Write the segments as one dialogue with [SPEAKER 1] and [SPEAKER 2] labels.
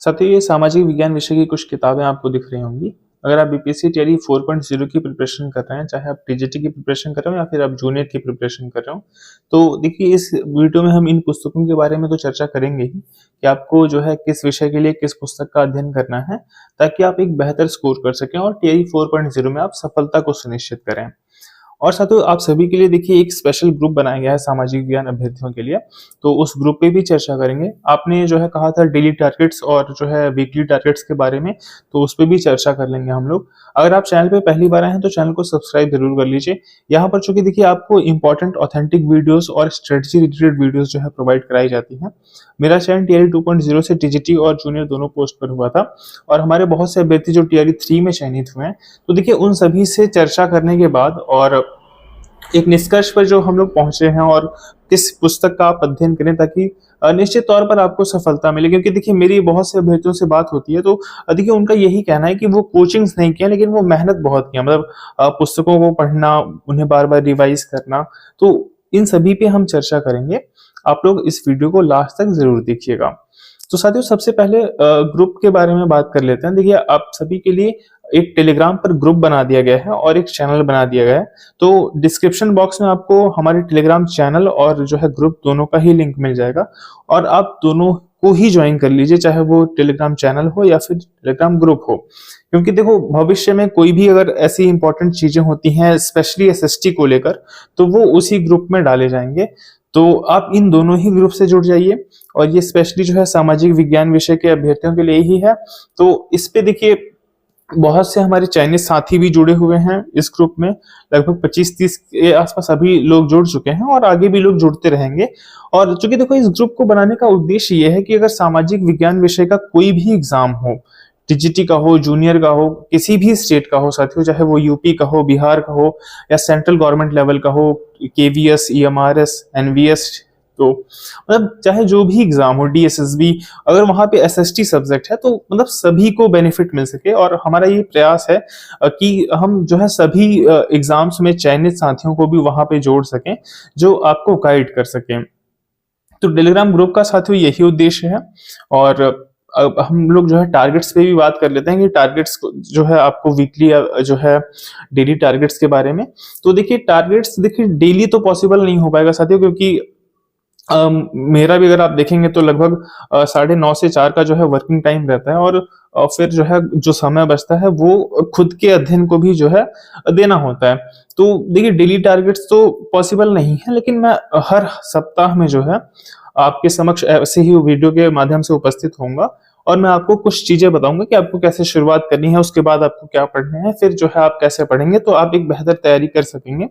[SPEAKER 1] साथियों, ये सामाजिक विज्ञान विषय की कुछ किताबें आपको दिख रही होंगी। अगर आप बीपीएससी टीआरई 4.0 की प्रिपरेशन कर रहे हैं, चाहे आप टीजीटी की प्रिपरेशन कर रहे हो या फिर आप जूनियर की प्रिपरेशन कर रहे हो, तो देखिए इस वीडियो में हम इन पुस्तकों के बारे में तो चर्चा करेंगे ही कि आपको जो है किस विषय के लिए किस पुस्तक का अध्ययन करना है, ताकि आप एक बेहतर स्कोर कर सकें और टीआरई 4.0 में आप सफलता को सुनिश्चित करें। और साथियों, आप सभी के लिए देखिए एक स्पेशल ग्रुप बनाया गया है सामाजिक विज्ञान अभ्यर्थियों के लिए, तो उस ग्रुप पे भी चर्चा करेंगे। आपने जो है कहा था डेली टारगेट्स और जो है वीकली टारगेट्स के बारे में, तो उस पे भी चर्चा कर लेंगे हम लोग। अगर आप चैनल पे पहली बार आए हैं तो चैनल को सब्सक्राइब जरूर कर लीजिए। यहाँ पर चूंकि देखिए आपको इंपॉर्टेंट ऑथेंटिक वीडियोस और स्ट्रेटजी रिलेटेड वीडियोस जो है प्रोवाइड कराई जाती हैं। मेरा चैनल टीआरई 2.0 से टीजीटी और जूनियर दोनों पोस्ट पर हुआ था, और हमारे बहुत से अभ्यर्थी जो टीआरई 3 में चयनित हुए हैं, तो देखिए उन सभी से चर्चा करने के बाद और एक निष्कर्ष पर जो हम लोग पहुंचे हैं और किस पुस्तक का आप अध्ययन करें ताकि निश्चित तौर पर आपको सफलता मिले। क्योंकि देखिए मेरी बहुत से अभ्यर्थियों से बात होती है, तो देखिए उनका यही कहना है कि वो कोचिंग्स नहीं किया लेकिन वो मेहनत बहुत किया, मतलब पुस्तकों को पढ़ना, उन्हें बार बार रिवाइज करना। तो इन सभी पे हम चर्चा करेंगे। आप लोग इस वीडियो को लास्ट तक जरूर देखिएगा। तो साथियों, सबसे पहले ग्रुप के बारे में बात कर लेते हैं। देखिए आप सभी के लिए एक टेलीग्राम पर ग्रुप बना दिया गया है और एक चैनल बना दिया गया है। तो डिस्क्रिप्शन बॉक्स में आपको हमारे टेलीग्राम चैनल और जो है ग्रुप दोनों का ही लिंक मिल जाएगा, और आप दोनों को ही ज्वाइन कर लीजिए, चाहे वो टेलीग्राम चैनल हो या फिर टेलीग्राम ग्रुप हो। क्योंकि देखो भविष्य में कोई भी अगर ऐसी इंपॉर्टेंट चीजें होती हैं स्पेशली एसएसटी को लेकर, तो वो उसी ग्रुप में डाले जाएंगे। तो आप इन दोनों ही ग्रुप से जुड़ जाइए, और ये स्पेशली जो है सामाजिक विज्ञान विषय के अभ्यर्थियों के लिए ही है। तो इस पे देखिए बहुत से हमारे चाइनीज साथी भी जुड़े हुए हैं इस ग्रुप में। लगभग 25-30 के आसपास अभी लोग जुड़ चुके हैं और आगे भी लोग जुड़ते रहेंगे। और चूंकि देखो इस ग्रुप को बनाने का उद्देश्य ये है कि अगर सामाजिक विज्ञान विषय का कोई भी एग्जाम हो, टीजीटी का हो, जूनियर का हो, किसी भी स्टेट का हो साथियों, चाहे वो यूपी का हो, बिहार का हो, या सेंट्रल गवर्नमेंट लेवल का हो, केवीएस, ईएमआरएस, एनवीएस, तो मतलब चाहे जो भी एग्जाम हो, डीएसएसबी, अगर वहां पे एसएसटी सब्जेक्ट है, तो मतलब सभी को बेनिफिट मिल सके। और हमारा ये प्रयास है कि हम जो है सभी एग्जाम्स में चयनित साथियों को भी वहां पे जोड़ सकें जो आपको गाइड कर सकें। तो टेलीग्राम ग्रुप का साथियों यही उद्देश्य है। और अब हम लोग जो है टारगेट्स पे भी बात कर लेते हैं कि टारगेट्स जो है आपको वीकली जो है डेली टारगेट्स के बारे में। तो देखिए टारगेट्स देखिए डेली तो पॉसिबल नहीं हो पाएगा साथियों, क्योंकि मेरा भी अगर आप देखेंगे तो लगभग 9:30 से 4 का जो है वर्किंग टाइम रहता है, और फिर जो है जो समय बचता है वो खुद के अध्ययन को भी जो है देना होता है। तो देखिए डेली टारगेट्स तो पॉसिबल नहीं है, लेकिन मैं हर सप्ताह में जो है आपके समक्ष ऐसे ही वीडियो के माध्यम से उपस्थित होऊंगा, और मैं आपको कुछ चीजें बताऊंगा कि आपको कैसे शुरुआत करनी है, उसके बाद आपको क्या पढ़ना है, फिर जो है आप कैसे पढ़ेंगे तो आप एक बेहतर तैयारी कर सकेंगे।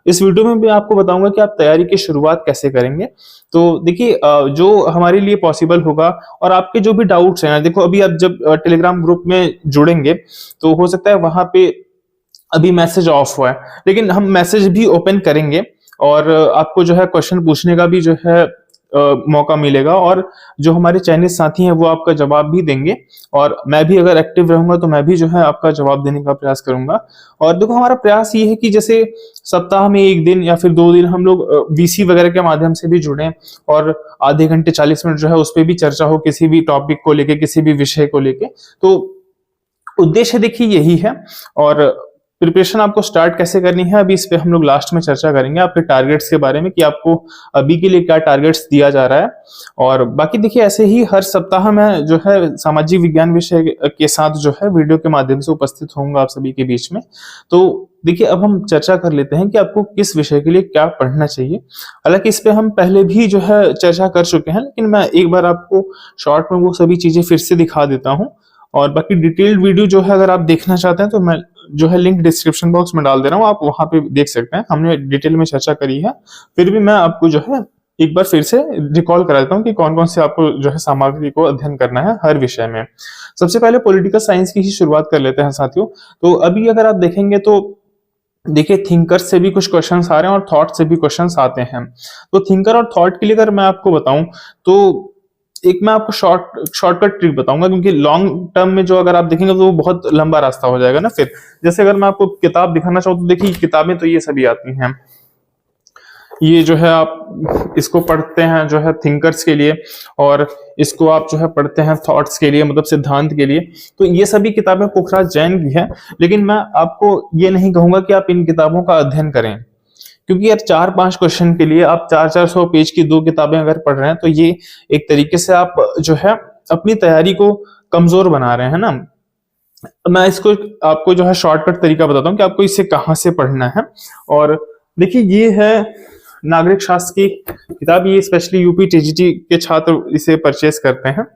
[SPEAKER 1] इस वीडियो में भी आपको बताऊंगा कि आप तैयारी की शुरुआत कैसे करेंगे। तो देखिए जो हमारे लिए पॉसिबल होगा, और आपके जो भी डाउट्स हैं, देखो अभी आप जब टेलीग्राम ग्रुप में जुड़ेंगे तो हो सकता है वहां पे अभी मैसेज ऑफ हुआ है, लेकिन हम मैसेज भी ओपन करेंगे, और आपको जो है क्वेश्चन पूछने का भी जो है मौका मिलेगा, और जो हमारे चाइनीज साथी हैं वो आपका जवाब भी देंगे, और मैं भी अगर एक्टिव रहूंगा तो मैं भी जो है आपका जवाब देने का प्रयास करूंगा। और देखो हमारा प्रयास ये है कि जैसे सप्ताह में 1 दिन या फिर 2 दिन हम लोग वीसी वगैरह के माध्यम से भी जुड़े, और आधे घंटे 40 मिनट जो है उस पर भी चर्चा हो किसी भी टॉपिक को लेके, किसी भी विषय को लेके। तो उद्देश्य देखिए यही है। और प्रिपरेशन आपको स्टार्ट कैसे करनी है अभी इस पे हम लोग लास्ट में चर्चा करेंगे, आपके टारगेट्स के बारे में कि आपको अभी के लिए क्या टारगेट्स दिया जा रहा है। और बाकी देखिए ऐसे ही हर सप्ताह में जो है सामाजिक विज्ञान विषय के साथ जो है वीडियो के माध्यम से उपस्थित होऊंगा आप सभी के बीच में। तो देखिए अब हम चर्चा कर लेते हैं कि आपको किस विषय के लिए क्या पढ़ना चाहिए। हालांकि इस पे हम पहले भी जो है चर्चा कर चुके हैं, लेकिन मैं एक बार आपको शॉर्ट में वो सभी चीजें फिर से दिखा देता हूँ। और बाकी डिटेल्ड वीडियो जो है अगर आप देखना चाहते हैं तो मैं जो है लिंक डिस्क्रिप्शन बॉक्स में डाल दे रहा हूँ, आप वहां पे देख सकते हैं। हमने डिटेल में चर्चा करी है, फिर भी मैं आपको जो है एक बार फिर से रिकॉल करा देता हूँ कि कौन कौन से आपको जो है सामग्री को अध्ययन करना है हर विषय में। सबसे पहले पॉलिटिकल साइंस की ही शुरुआत कर लेते हैं साथियों। तो अभी अगर आप देखेंगे तो देखिए थिंकर्स से भी कुछ क्वेश्चंस आ रहे हैं और थॉट से भी क्वेश्चंस आते हैं। तो थिंकर और थॉट के लिए अगर मैं आपको बताऊं तो एक मैं आपको शॉर्टकट ट्रिक बताऊंगा, क्योंकि लॉन्ग टर्म में जो अगर आप देखेंगे तो वो बहुत लंबा रास्ता हो जाएगा ना। फिर जैसे अगर मैं आपको किताब दिखाना चाहूँ तो देखिए किताबें तो ये सभी आती हैं। ये जो है आप इसको पढ़ते हैं जो है थिंकर्स के लिए, और इसको आप जो है पढ़ते हैं थॉट्स के लिए, मतलब सिद्धांत के लिए। तो ये सभी किताबें पुखराज जैन की हैं, लेकिन मैं आपको ये नहीं कहूंगा कि आप इन किताबों का अध्ययन करें, क्योंकि यार 4-5 क्वेश्चन के लिए आप 400 पेज की 2 किताबें अगर पढ़ रहे हैं तो ये एक तरीके से आप जो है अपनी तैयारी को कमजोर बना रहे हैं ना। मैं इसको आपको जो है शॉर्टकट तरीका बताता हूँ कि आपको इसे कहाँ से पढ़ना है। और देखिए, ये है नागरिक शास्त्र की किताब, ये स्पेशली यूपी टीजीटी के छात्र इसे परचेस करते हैं।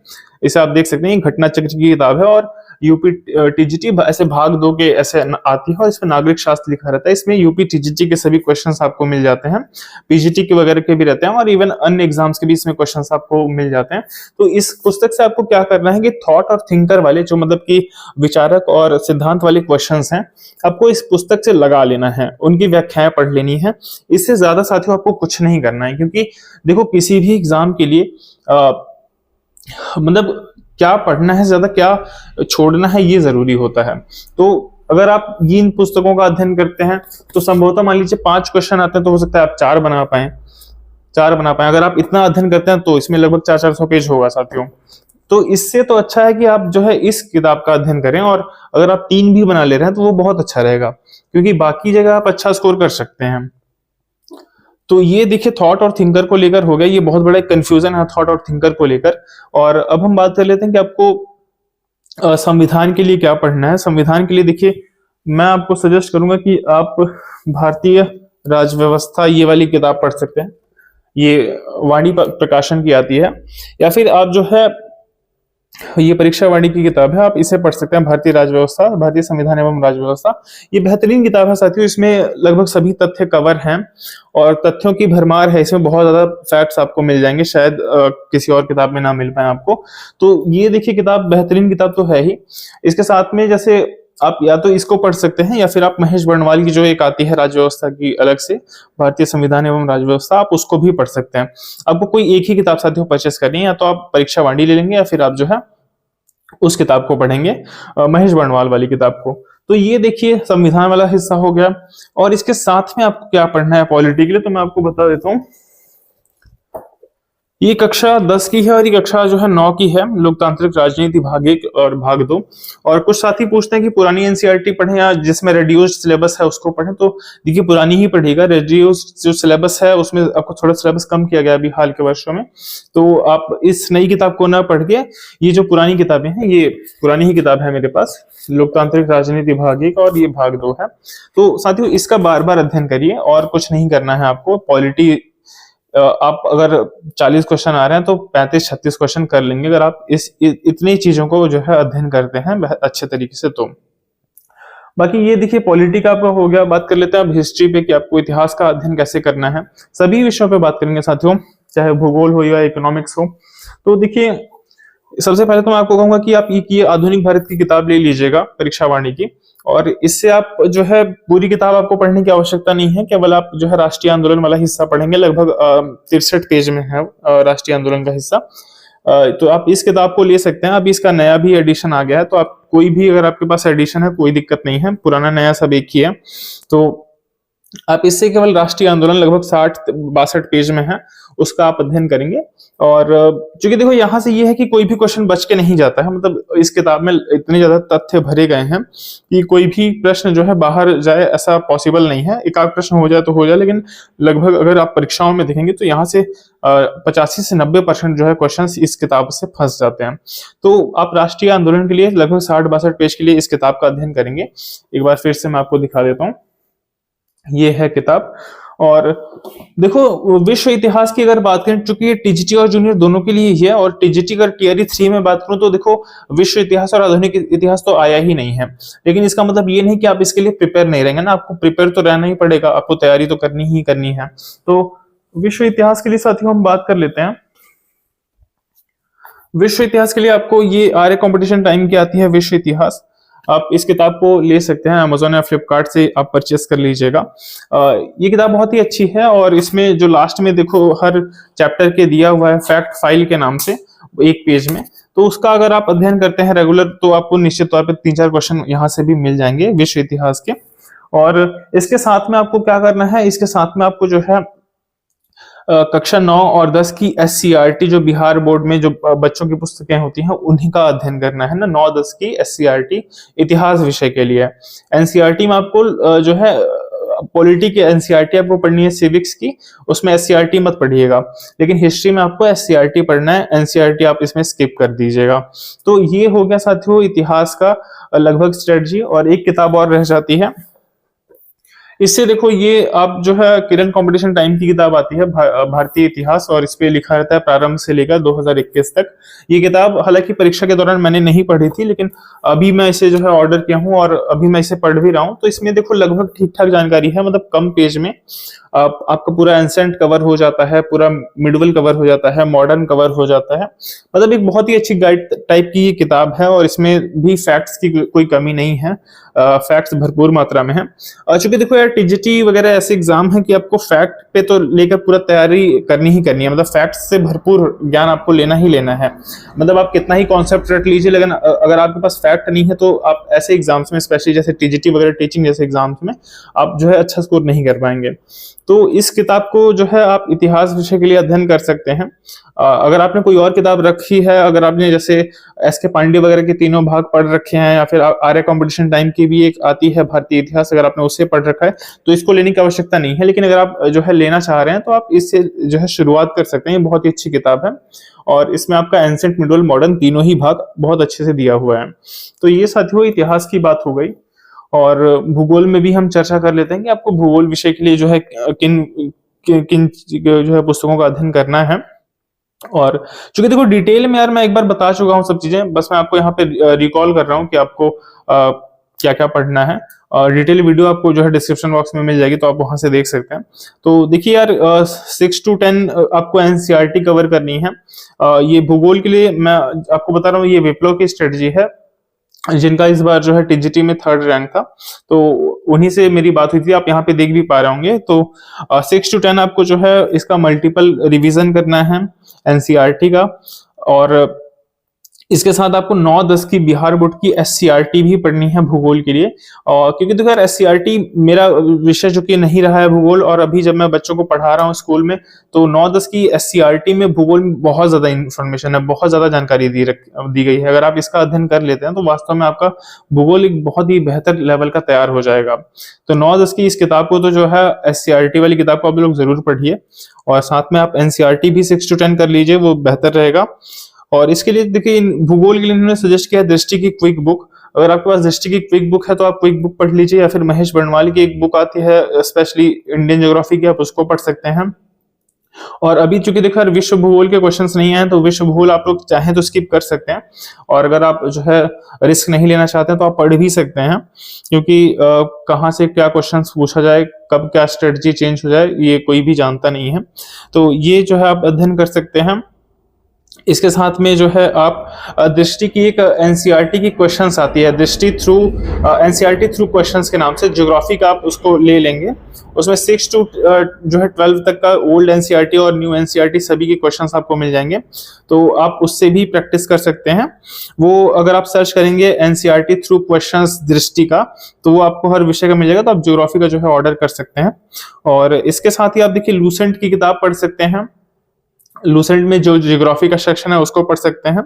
[SPEAKER 1] इसे आप देख सकते हैं, घटना चक्र की किताब है, और यूपी टीजीटी ऐसे भाग 2 के ऐसे आती है, और इसमें नागरिक शास्त्र लिखा रहता है। इसमें यूपी टीजीटी के सभी क्वेश्चंस आपको मिल जाते हैं, पीजीटी के वगैरह के भी रहते हैं, और इवन अन्य एग्जाम्स के भी इसमें क्वेश्चंस आपको मिल जाते हैं। तो इस पुस्तक से आपको क्या करना है कि थॉट और थिंकर वाले, जो मतलब कि विचारक और सिद्धांत वाले क्वेश्चंस हैं, आपको इस पुस्तक से लगा लेना है, उनकी व्याख्याएं पढ़ लेनी है। इससे ज्यादा साथियों आपको कुछ नहीं करना है, क्योंकि देखो किसी भी एग्जाम के लिए मतलब क्या पढ़ना है, ज्यादा क्या छोड़ना है, ये जरूरी होता है। तो अगर आप ये इन पुस्तकों का अध्ययन करते हैं तो संभवतः मान लीजिए 5 क्वेश्चन आते हैं तो हो सकता है आप 4 बना पाए। अगर आप इतना अध्ययन करते हैं तो इसमें लगभग 400 पेज होगा साथियों। तो इससे तो अच्छा है कि आप जो है इस किताब का अध्ययन करें, और अगर आप 3 भी बना ले रहे हैं तो वो बहुत अच्छा रहेगा, क्योंकि बाकी जगह आप अच्छा स्कोर कर सकते हैं। तो ये देखिए थॉट और थिंकर को लेकर हो गया, ये बहुत बड़ा कंफ्यूजन है थॉट और थिंकर को लेकर। और अब हम बात कर लेते हैं कि आपको संविधान के लिए क्या पढ़ना है। संविधान के लिए देखिए, मैं आपको सजेस्ट करूंगा कि आप भारतीय राजव्यवस्था ये वाली किताब पढ़ सकते हैं, ये वाणी प्रकाशन की आती है, या फिर आप जो है ये परीक्षा वाणी की किताब है, आप इसे पढ़ सकते हैं, भारतीय राजव्यवस्था, भारतीय संविधान एवं राजव्यवस्था। ये बेहतरीन किताब है साथियों, इसमें लगभग सभी तथ्य कवर हैं और तथ्यों की भरमार है, इसमें बहुत ज्यादा फैक्ट्स आपको मिल जाएंगे, शायद किसी और किताब में ना मिल पाए आपको। तो ये देखिए किताब बेहतरीन किताब तो है ही। इसके साथ में जैसे आप या तो इसको पढ़ सकते हैं, या फिर आप महेश बर्णवाल की जो एक आती है राजव्यवस्था की अलग से, भारतीय संविधान एवं राजव्यवस्था, आप उसको भी पढ़ सकते हैं। आपको कोई एक ही किताब साथियों परचेस करनी है, या तो आप परीक्षा वाणी ले लेंगे, या फिर आप जो है उस किताब को पढ़ेंगे, महेश बर्णवाल वाली किताब को। तो ये देखिए संविधान वाला हिस्सा हो गया। और इसके साथ में आपको क्या पढ़ना है पॉलिटी के लिए, तो मैं आपको बता देता हूँ। ये कक्षा 10 की है, और ये कक्षा जो है 9 की है, लोकतांत्रिक राजनीति भाग 1 और भाग 2। और कुछ साथी पूछते हैं कि पुरानी एनसीईआरटी पढ़ें या जिसमें रेड्यूस्ड सिलेबस है उसको पढ़ें। तो देखिए पुरानी ही पढ़िएगा, रेड्यूस्ड जो सिलेबस है उसमें आपको थोड़ा सिलेबस कम किया गया अभी हाल के वर्षों में। तो आप इस नई किताब को ना पढ़ के ये जो पुरानी किताबें हैं, ये पुरानी ही किताब है मेरे पास, लोकतांत्रिक राजनीति भाग 1 और ये भाग 2 है। तो साथियों इसका बार बार अध्ययन करिए, और कुछ नहीं करना है आपको। पॉलिटी आप अगर 40 क्वेश्चन आ रहे हैं तो 35-36 क्वेश्चन कर लेंगे, अगर आप इतनी चीजों को जो है अध्ययन करते हैं अच्छे तरीके से। तो बाकी ये देखिए पॉलिटी का आपका हो गया। बात कर लेते हैं अब हिस्ट्री पे, कि आपको इतिहास का अध्ययन कैसे करना है। सभी विषयों पे बात करेंगे साथियों, चाहे भूगोल हो या इकोनॉमिक्स हो। तो देखिए सबसे पहले तो मैं आपको कहूंगा कि आप ये आधुनिक भारत की किताब ले लीजिएगा परीक्षा वाणी की, और इससे आप जो है पूरी किताब आपको पढ़ने की आवश्यकता नहीं है, केवल आप जो है राष्ट्रीय आंदोलन वाला हिस्सा पढ़ेंगे, लगभग 63 पेज में है राष्ट्रीय आंदोलन का हिस्सा। तो आप इस किताब को ले सकते हैं। अभी इसका नया भी एडिशन आ गया है, तो आप कोई भी अगर आपके पास एडिशन है कोई दिक्कत नहीं है, पुराना नया सब एक ही है। तो आप इससे केवल राष्ट्रीय आंदोलन लगभग 60-62 पेज में है, उसका आप अध्ययन करेंगे। और चूंकि देखो यहाँ से ये है कि कोई भी क्वेश्चन बच के नहीं जाता है, मतलब इस किताब में इतने ज्यादा तथ्य भरे गए हैं कि कोई भी प्रश्न जो है बाहर जाए ऐसा पॉसिबल नहीं है। एक आध प्रश्न हो जाए तो हो जाए, लेकिन लगभग अगर आप परीक्षाओं में देखेंगे तो यहाँ से 85 से 90% जो है क्वेश्चन इस किताब से फंस जाते हैं। तो आप राष्ट्रीय आंदोलन के लिए लगभग 60-62 पेज के लिए इस किताब का अध्ययन करेंगे। एक बार फिर से मैं आपको दिखा देता हूँ, ये है किताब। और देखो विश्व इतिहास की अगर बात करें, चूंकि टीजीटी और जूनियर दोनों के लिए ही है, और टीजीटी अगर टियर 3 में बात करूं तो देखो विश्व इतिहास और आधुनिक इतिहास तो आया ही नहीं है। लेकिन इसका मतलब ये नहीं कि आप इसके लिए प्रिपेयर नहीं रहेंगे ना, आपको प्रिपेयर तो रहना ही पड़ेगा, आपको तैयारी तो करनी ही करनी है। तो विश्व इतिहास के लिए साथियों हम बात कर लेते हैं। विश्व इतिहास के लिए आपको ये आर्य कंपटीशन टाइम की आती है विश्व इतिहास। आप इस किताब को ले सकते हैं, अमेजोन या फ्लिपकार्ट से आप परचेस कर लीजिएगा। ये किताब बहुत ही अच्छी है, और इसमें जो लास्ट में देखो हर चैप्टर के दिया हुआ है फैक्ट फाइल के नाम से एक पेज में, तो उसका अगर आप अध्ययन करते हैं रेगुलर तो आपको निश्चित तौर पर 3-4 क्वेश्चन यहाँ से भी मिल जाएंगे विश्व इतिहास के। और इसके साथ में आपको क्या करना है, इसके साथ में आपको जो है कक्षा 9 और 10 की एससीईआरटी जो बिहार बोर्ड में जो बच्चों की पुस्तकें होती हैं उन्हीं का अध्ययन करना है ना। 9-10 की एससीईआरटी इतिहास विषय के लिए। एनसीईआरटी में आपको जो है पॉलिटी की एनसीईआरटी आपको पढ़नी है सिविक्स की, उसमें एससीईआरटी मत पढ़िएगा। लेकिन हिस्ट्री में आपको एससीईआरटी पढ़ना है, एनसीईआरटी आप इसमें स्किप कर दीजिएगा। तो ये हो गया साथियों इतिहास का लगभग स्ट्रेटजी। और एक किताब और रह जाती है। इससे देखो ये आप जो है किरण कंपटीशन टाइम की किताब आती है भारतीय इतिहास, और इस पे लिखा रहता है प्रारंभ से लेकर 2021 तक। ये किताब हालांकि परीक्षा के दौरान मैंने नहीं पढ़ी थी, लेकिन अभी मैं इसे जो है ऑर्डर किया हूँ और अभी मैं इसे पढ़ भी रहा हूँ। तो इसमें देखो लगभग ठीक ठाक जानकारी है, मतलब कम पेज में आपका पूरा एंसेंट कवर हो जाता है, पूरा मिडवल कवर हो जाता है, मॉडर्न कवर हो जाता है। मतलब एक बहुत ही अच्छी गाइड टाइप की ये किताब है, और इसमें भी फैक्ट्स की कोई कमी नहीं है, फैक्ट्स भरपूर मात्रा में है। चूंकि देखो यार टीजीटी वगैरह ऐसे एग्जाम है कि आपको फैक्ट पे तो लेकर पूरा तैयारी करनी ही करनी है, मतलब फैक्ट्स से भरपूर ज्ञान आपको लेना ही लेना है। मतलब आप कितना ही कॉन्सेप्ट रट लीजिए, लेकिन अगर आपके पास फैक्ट नहीं है तो आप ऐसे एग्जाम्स में, स्पेशली जैसे टीजीटी वगैरह टीचिंग जैसे एग्जाम्स में, आप जो है अच्छा स्कोर नहीं कर पाएंगे। तो इस किताब को जो है आप इतिहास विषय के लिए अध्ययन कर सकते हैं। अगर आपने कोई और किताब रखी है, अगर आपने जैसे एस.के. पांडे वगैरह के तीनों भाग पढ़ रखे हैं, या फिर आर्य कंपटीशन टाइम की भी एक आती है भारतीय इतिहास, अगर आपने उसे पढ़ रखा है तो इसको लेने की आवश्यकता नहीं है। लेकिन अगर आप जो है लेना चाह रहे हैं तो आप इससे जो है शुरुआत कर सकते हैं। ये बहुत ही अच्छी किताब है, और इसमें आपका एंसेंट, मिडल, मॉडर्न तीनों ही भाग बहुत अच्छे से दिया हुआ है। तो ये साथियों इतिहास की बात हो गई। और भूगोल में भी हम चर्चा कर लेते हैं कि आपको भूगोल विषय के लिए जो है किन किन जो है पुस्तकों का अध्ययन करना है। और चूंकि देखो डिटेल में यार मैं एक बार बता चुका हूँ सब चीजें, बस मैं आपको यहाँ पे रिकॉल कर रहा हूँ कि आपको क्या क्या पढ़ना है। और डिटेल वीडियो आपको जो है डिस्क्रिप्शन बॉक्स में मिल जाएगी, तो आप वहां से देख सकते हैं। तो देखिए यार 6 to 10 आपको एनसीईआरटी कवर करनी है। ये भूगोल के लिए मैं आपको बता रहा हूँ, ये विप्लव की स्ट्रेटजी है, जिनका इस बार जो है टीजीटी में 3rd रैंक था। तो उन्हीं से मेरी बात हुई थी, आप यहाँ पे देख भी पा रहे होंगे। तो 6 to 10 आपको जो है इसका मल्टीपल रिवीजन करना है एनसीईआरटी का। और इसके साथ आपको 9-10 की बिहार बोर्ड की एससीईआरटी भी पढ़नी है भूगोल के लिए। और क्योंकि देखो यार एससीईआरटी मेरा विषय जो कि नहीं रहा है भूगोल, और अभी जब मैं बच्चों को पढ़ा रहा हूँ स्कूल में, तो 9-10 की एससीईआरटी में भूगोल में बहुत ज्यादा इंफॉर्मेशन है, बहुत ज्यादा जानकारी दी गई है। अगर आप इसका अध्ययन कर लेते हैं तो वास्तव में आपका भूगोल एक बहुत ही बेहतर लेवल का तैयार हो जाएगा। तो 9-10 की इस किताब को तो जो है एससीईआरटी वाली किताब को आप लोग जरूर पढ़िए, और साथ में आप एनसीईआरटी भी 6 to 10 कर लीजिए, वो बेहतर रहेगा। और इसके लिए देखिए भूगोल के लिए इन्होंने सजेस्ट किया है दृष्टि की क्विक बुक। अगर आपके पास दृष्टि की क्विक बुक है तो आप क्विक बुक पढ़ लीजिए, या फिर महेश बर्णवाल की एक बुक आती है स्पेशली इंडियन ज्योग्राफी की, आप उसको पढ़ सकते हैं। और अभी चूंकि देखो यार विश्व भूगोल के क्वेश्चंस नहीं आए, तो विश्व भूगोल आप लोग चाहें तो स्किप कर सकते हैं। और अगर आप जो है रिस्क नहीं लेना चाहते हैं तो आप पढ़ भी सकते हैं, क्योंकि कहाँ से क्या क्वेश्चंस पूछा जाए, कब क्या स्ट्रेटजी चेंज हो जाए, ये कोई भी जानता नहीं है। तो ये जो है आप अध्ययन कर सकते हैं। इसके साथ में जो है आप दृष्टि की एक एनसीईआरटी की क्वेश्चंस आती है, दृष्टि थ्रू एनसीईआरटी थ्रू क्वेश्चंस के नाम से, ज्योग्राफी का आप उसको ले लेंगे। उसमें 6 to जो है 12 तक का ओल्ड एनसीईआरटी और न्यू एनसीईआरटी सभी के क्वेश्चंस आपको मिल जाएंगे, तो आप उससे भी प्रैक्टिस कर सकते हैं। वो अगर आप सर्च करेंगे एनसीईआरटी थ्रू क्वेश्चंस दृष्टि का, तो वो आपको हर विषय का मिल जाएगा, तो आप ज्योग्राफी का जो है ऑर्डर कर सकते हैं। और इसके साथ ही आप देखिए लूसेंट की किताब पढ़ सकते हैं। लूसेंट में जो ज्योग्राफी का सेक्शन है उसको पढ़ सकते हैं।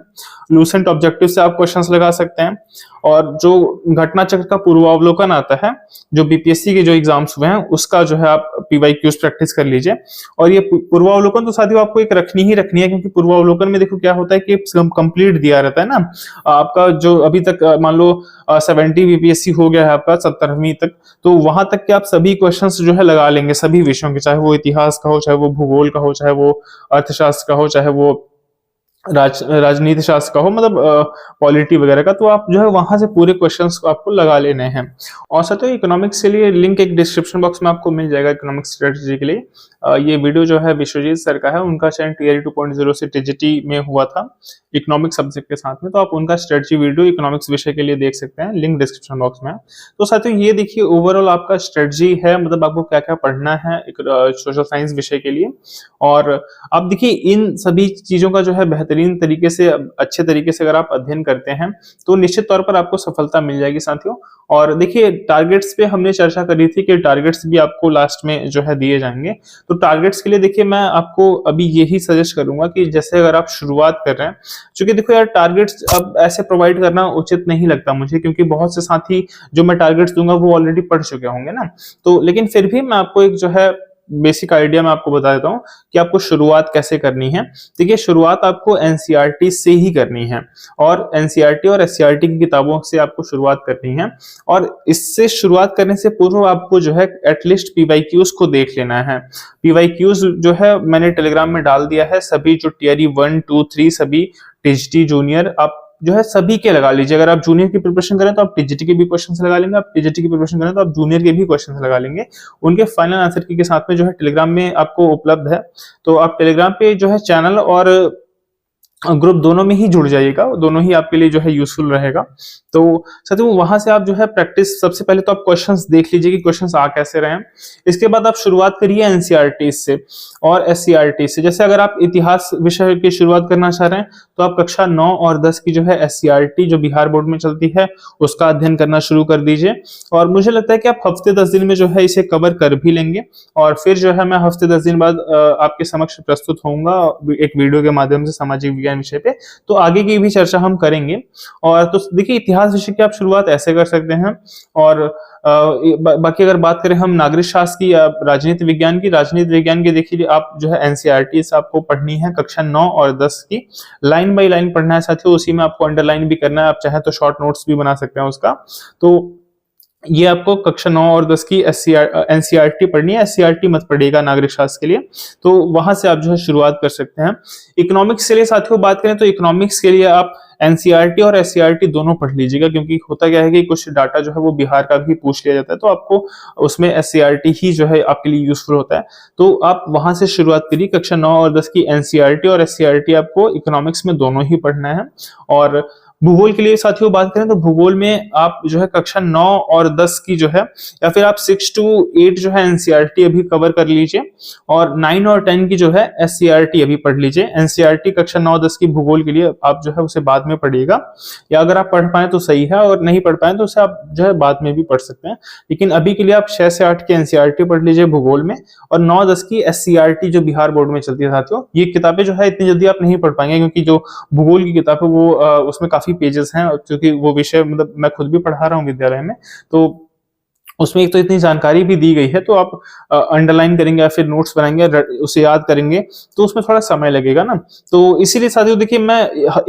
[SPEAKER 1] लूसेंट ऑब्जेक्टिव से आप क्वेश्चंस लगा सकते हैं। और जो घटना चक्र का पूर्वावलोकन आता है, जो बीपीएससी के जो एग्जाम्स हुए हैं, उसका जो है आप पीवाईक्यूज प्रैक्टिस कर लीजिए। और ये पूर्वावलोकन तो साथियों आपको एक रखनी ही रखनी है, क्योंकि पूर्वावलोकन में देखो क्या होता है कि कंप्लीट दिया रहता है ना आपका, जो अभी तक मान लो 70 बीपीएससी हो गया है आपका 70वीं तक, तो वहां तक के आप सभी क्वेश्चंस जो है लगा लेंगे सभी विषयों के, चाहे वो इतिहास का हो, चाहे वो भूगोल का हो, चाहे वो अर्थशास्त्र का हो, चाहे वो राजनीति शास्त्र का हो, मतलब पॉलिटी वगैरह का, तो आप जो है वहां से पूरे क्वेश्चंस को आपको लगा लेने हैं। और साथियों इकोनॉमिक्स के लिए लिंक एक डिस्क्रिप्शन बॉक्स में आपको मिल जाएगा इकोनॉमिक्स स्ट्रेटजी के लिए। ये वीडियो जो है विश्वजीत सर का है, उनका चैनल टीआरई 2.0 से टीजीटी में हुआ था इकोनॉमिक्स सब्जेक्ट के साथ में, तो आप उनका स्ट्रेटजी वीडियो इकोनॉमिक्स विषय के लिए देख सकते हैं, लिंक डिस्क्रिप्शन बॉक्स में है। तो साथियों ये देखिए ओवरऑल आपका स्ट्रेटजी है, मतलब आपको क्या क्या पढ़ना है सोशल साइंस विषय के लिए। और आप देखिए इन सभी चीजों का जो है बेहतर बेहतरीन तरीके से, अच्छे तरीके से अगर आप अध्ययन करते हैं तो निश्चित तौर पर आपको सफलता मिल जाएगी साथियों। और देखिए टारगेट्स पे हमने चर्चा करी थी कि टारगेट्स भी आपको लास्ट में जो है दिए जाएंगे। तो टारगेट्स के लिए देखिए मैं आपको अभी यही सजेस्ट करूंगा कि जैसे अगर आप शुरुआत कर रहे हैं, क्योंकि देखो यार टारगेट्स अब ऐसे प्रोवाइड करना उचित नहीं लगता मुझे, क्योंकि बहुत से साथी जो मैं टारगेट्स दूंगा वो ऑलरेडी पढ़ चुके होंगे ना। तो लेकिन फिर भी मैं आपको एक जो है बेसिक आइडिया मैं आपको बता देता हूं कि आपको शुरुआत कैसे करनी है। देखिए शुरुआत आपको एनसीईआरटी से ही करनी है, और एनसीईआरटी और एससीईआरटी की किताबों से आपको शुरुआत करनी है। और इससे शुरुआत करने से पूर्व आपको जो है एटलीस्ट पीवाईक्यूज को देख लेना है। पीवाईक्यूज जो है मैंने टेलीग्राम में डाल दिया है, सभी जो टियर 1, 2, 3 सभी टीजीटी जूनियर आप जो है सभी के लगा लीजिए। अगर आप जूनियर की प्रिपरेशन करें तो आप टीजीटी के भी क्वेश्चंस लगा लेंगे, आप टीजीटी की प्रिपरेशन करें तो आप जूनियर के भी क्वेश्चंस लगा लेंगे। उनके फाइनल आंसर की के साथ में जो है टेलीग्राम में आपको उपलब्ध है। तो आप टेलीग्राम पे जो है चैनल और ग्रुप दोनों में ही जुड़ जाइएगा, दोनों ही आपके लिए जो है यूजफुल रहेगा। तो साथियों वहां से आप जो है प्रैक्टिस, सबसे पहले तो आप क्वेश्चंस देख लीजिए कि क्वेश्चंस आ कैसे रहे हैं। इसके बाद आप शुरुआत करिए एनसीईआरटी से और एससीईआरटी से। जैसे अगर आप इतिहास विषय की शुरुआत करना चाह रहे हैं तो आप कक्षा 9 और 10 की जो है एससीईआरटी जो बिहार बोर्ड में चलती है उसका अध्ययन करना शुरू कर दीजिए। और मुझे लगता है कि आप हफ्ते 10 दिन में जो है इसे कवर कर भी लेंगे, और फिर जो है मैं हफ्ते 10 दिन बाद आपके समक्ष प्रस्तुत होऊंगा एक वीडियो के माध्यम से सामाजिक विज्ञान विषय पे। तो आगे की भी चर्चा हम करेंगे। और तो देखिए इतिहास विषय की आप शुरुआत ऐसे कर सकते हैं। और बाकी अगर बात करें हम नागरिक शास्त्र की या राजनीति विज्ञान की देखिए आप जो है एनसीईआरटी से आपको पढ़नी है कक्षा 9 और 10 की, लाइन बाय लाइन पढ़ना है साथियों। उसी में आपको अंडरलाइन भी करना है, आप चाहे तो शॉर्ट नोट्स भी बना सकते हैं उसका। तो ये आपको कक्षा 9 और 10 की एनसीईआरटी पढ़नी है, एससीईआरटी मत पढ़िएगा नागरिक शास्त्र के लिए। तो वहां से आप जो है शुरुआत कर सकते हैं। इकोनॉमिक्स के लिए साथियों बात करें तो इकोनॉमिक्स के लिए आप एनसीईआरटी और एससीईआरटी दोनों पढ़ लीजिएगा, क्योंकि होता क्या है कि कुछ डाटा जो है वो बिहार का भी पूछ लिया जाता है, तो आपको उसमें एससीईआरटी ही जो है आपके लिए यूजफुल होता है। तो आप वहां से शुरुआत करिए, कक्षा 9 और 10 की एनसीईआरटी और एससीईआरटी आपको इकोनॉमिक्स में दोनों ही पढ़ना है। और भूगोल के लिए साथियों बात करें तो भूगोल में आप जो है कक्षा 9 और 10 की जो है, या फिर आप 6 to 8 जो है एनसीईआरटी अभी कवर कर लीजिए, और 9 और 10 की जो है एससीईआरटी अभी पढ़ लीजिए। एनसीईआरटी कक्षा 9 10 की भूगोल के लिए आप जो है उसे बाद में पढ़िएगा, या अगर आप पढ़ पाए तो सही है, और नहीं पढ़ पाए तो उसे आप जो है बाद में भी पढ़ सकते हैं। लेकिन अभी के लिए आप 6 से 8 की एनसीईआरटी पढ़ लीजिए भूगोल में, और 9 10 की एससीईआरटी जो बिहार बोर्ड में चलती है साथियों। ये किताबें जो है इतनी जल्दी आप नहीं पढ़ पाएंगे, क्योंकि जो भूगोल की किताब है वो उसमें काफी पेजेस हैं, क्योंकि वो विषय मतलब मैं खुद भी पढ़ा रहा हूँ विद्यालय में। तो उसमें एक तो इतनी जानकारी भी दी गई है, तो आप अंडरलाइन करेंगे या फिर नोट्स बनाएंगे, उसे याद करेंगे, तो उसमें थोड़ा समय लगेगा ना। तो इसीलिए साथियों देखिए मैं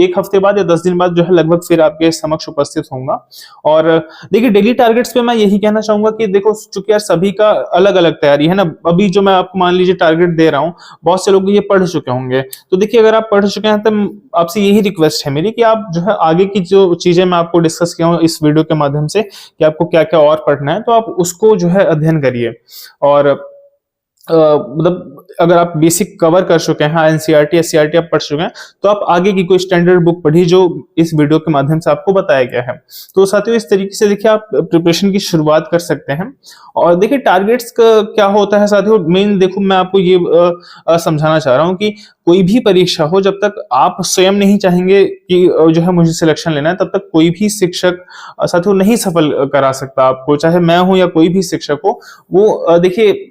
[SPEAKER 1] एक हफ्ते बाद या 10 दिन बाद जो है लगभग फिर आपके समक्ष उपस्थित होऊंगा। और देखिए डेली टारगेट्स पे मैं यही कहना चाहूंगा कि देखो चूंकि यार सभी का अलग अलग तैयारी है ना। अभी जो मैं आपको मान लीजिए टारगेट दे रहा हूँ, बहुत से लोग ये पढ़ चुके होंगे। तो देखिए अगर आप पढ़ चुके हैं तो आपसे यही रिक्वेस्ट है मेरी कि आप जो है आगे की जो चीजें मैं आपको डिस्कस किया हूँ इस वीडियो के माध्यम से कि आपको क्या क्या और पढ़ना है, तो आप उसको जो है अध्ययन करिए। और मतलब अगर आप बेसिक कवर कर चुके हैं, एनसीईआरटी एससीईआरटी आप पढ़ चुके हैं, तो आप आगे की कोई स्टैंडर्ड बुक पढ़िए जो इस वीडियो के माध्यम से आपको बताया गया है। तो साथियों इस तरीके से देखिए आप प्रिपरेशन की शुरुआत कर सकते हैं। और देखिए टारगेट्स का क्या होता है साथियों, मेन देखो मैं आपको ये समझाना चाह रहा हूँ कि कोई भी परीक्षा हो, जब तक आप स्वयं नहीं चाहेंगे कि जो है मुझे सिलेक्शन लेना है, तब तक कोई भी शिक्षक साथियों नहीं सफल करा सकता आपको, चाहे मैं हूं या कोई भी शिक्षक हो। वो देखिए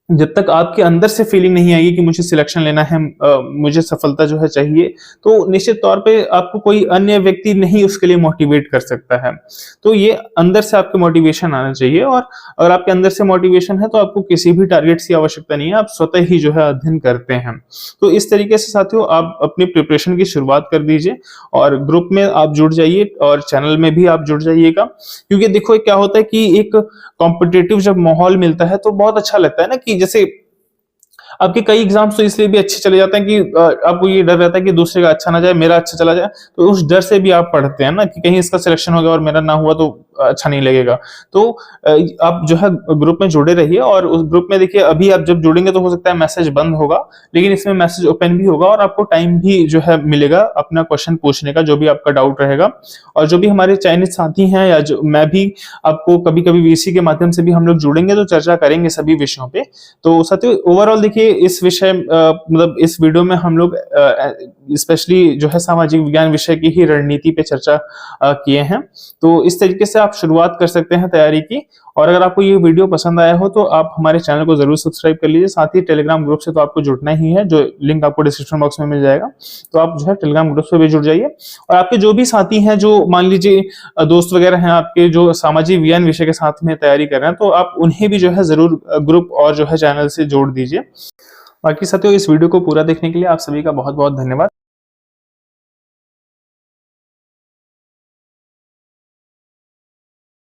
[SPEAKER 1] जब तक आपके अंदर से फीलिंग नहीं आएगी कि मुझे सिलेक्शन लेना है, मुझे सफलता जो है चाहिए, तो निश्चित तौर पे आपको कोई अन्य व्यक्ति नहीं उसके लिए मोटिवेट कर सकता है। तो ये अंदर से आपके मोटिवेशन आना चाहिए, और अगर आपके अंदर से मोटिवेशन है तो आपको किसी भी टारगेट्स की आवश्यकता नहीं है, आप स्वतः ही जो है अध्ययन करते हैं। तो इस तरीके से साथियों आप अपनी प्रिपरेशन की शुरुआत कर दीजिए, और ग्रुप में आप जुड़ जाइए और चैनल में भी आप जुड़ जाइएगा। क्योंकि देखो क्या होता है कि एक कॉम्पिटिटिव जब माहौल मिलता है तो बहुत अच्छा लगता है ना, कि जैसे आपके कई एग्जाम्स तो इसलिए भी अच्छे चले जाते हैं कि आपको ये डर रहता है कि दूसरे का अच्छा ना जाए, मेरा अच्छा चला जाए, तो उस डर से भी आप पढ़ते हैं ना कि कहीं इसका सिलेक्शन हो गया और मेरा ना हुआ तो अच्छा नहीं लगेगा। तो आप जो है ग्रुप में जुड़े रहिए, और उस ग्रुप में देखिए अभी आप जब जुड़ेंगे तो हो सकता है मैसेज बंद होगा, लेकिन इसमें मैसेज ओपन भी होगा, और आपको टाइम भी जो है मिलेगा अपना क्वेश्चन पूछने का, जो भी आपका डाउट रहेगा। और जो भी हमारे चयनित साथी हैं, या जो मैं भी आपको कभी कभी वीसी के माध्यम से भी हम लोग जुड़ेंगे तो चर्चा करेंगे सभी विषयों पे। तो साथियों ओवरऑल देखिए देखिए इस विषय मतलब इस वीडियो में हम लोग स्पेशली जो है सामाजिक विज्ञान विषय की ही रणनीति पे चर्चा किए हैं। तो इस तरीके से आप शुरुआत कर सकते हैं तैयारी की। और अगर आपको ये वीडियो पसंद आया हो तो आप हमारे चैनल को जरूर सब्सक्राइब कर लीजिए। साथ ही टेलीग्राम ग्रुप से तो आपको जुड़ना ही है, जो लिंक आपको डिस्क्रिप्शन बॉक्स में मिल जाएगा। तो आप जो है टेलीग्राम ग्रुप से भी जुड़ जाइए। और आपके जो भी साथी हैं, जो मान लीजिए दोस्त वगैरह हैं आपके, जो सामाजिक विज्ञान विषय के साथ में तैयारी कर रहे हैं, तो आप उन्हें भी जो है जरूर ग्रुप और जो है चैनल से जोड़ दीजिए। बाकी साथियों, इस वीडियो को पूरा देखने के लिए आप सभी का बहुत बहुत धन्यवाद।